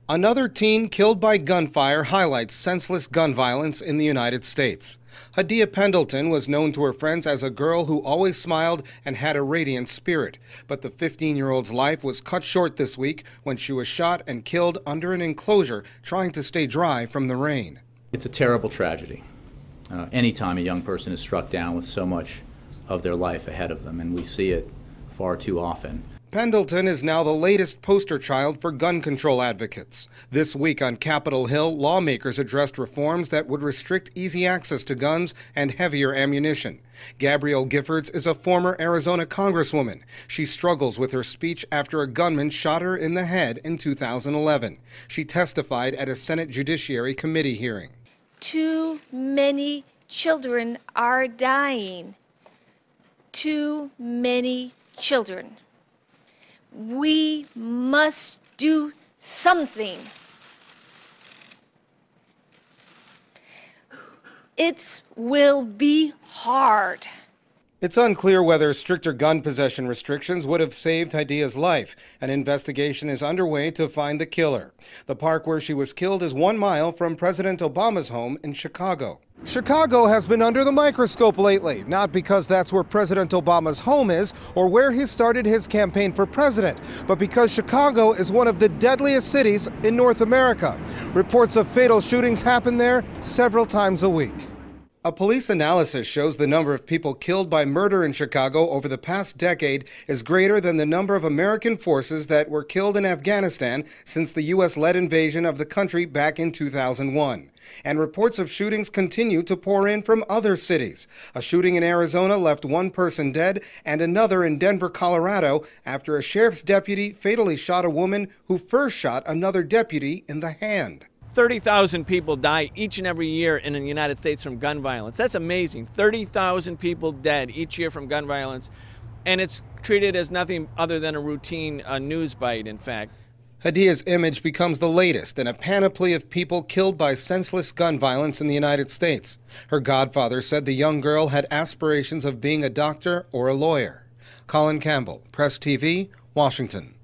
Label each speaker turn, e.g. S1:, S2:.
S1: Another teen killed by gunfire highlights senseless gun violence in the United States. Hadia Pendleton was known to her friends as a girl who always smiled and had a radiant spirit. But the 15-year-old's life was cut short this week when she was shot and killed under an enclosure trying to stay dry from the rain.
S2: It's a terrible tragedy. Anytime a young person is struck down with so much of their life ahead of them, and we see it far too often.
S1: Pendleton is now the latest poster child for gun control advocates. This week on Capitol Hill, lawmakers addressed reforms that would restrict easy access to guns and heavier ammunition. Gabrielle Giffords is a former Arizona congresswoman. She struggles with her speech after a gunman shot her in the head in 2011. She testified at a Senate Judiciary Committee hearing.
S3: Too many children are dying. Too many children. We must do something. It will be hard.
S1: It's unclear whether stricter gun possession restrictions would have saved Hadia's life. An investigation is underway to find the killer. The park where she was killed is 1 mile from President Obama's home in Chicago. Chicago has been under the microscope lately, not because that's where President Obama's home is or where he started his campaign for president, but because Chicago is one of the deadliest cities in North America. Reports of fatal shootings happen there several times a week. A police analysis shows the number of people killed by murder in Chicago over the past decade is greater than the number of American forces that were killed in Afghanistan since the U.S.-led invasion of the country back in 2001. And reports of shootings continue to pour in from other cities. A shooting in Arizona left 1 person dead and another in Denver, Colorado, after a sheriff's deputy fatally shot a woman who first shot another deputy in the hand.
S4: 30,000 people die each and every year in the United States from gun violence. That's amazing. 30,000 people dead each year from gun violence, and it's treated as nothing other than a routine news bite, in fact.
S1: Hadia's image becomes the latest in a panoply of people killed by senseless gun violence in the United States. Her godfather said the young girl had aspirations of being a doctor or a lawyer. Colin Campbell, Press TV, Washington.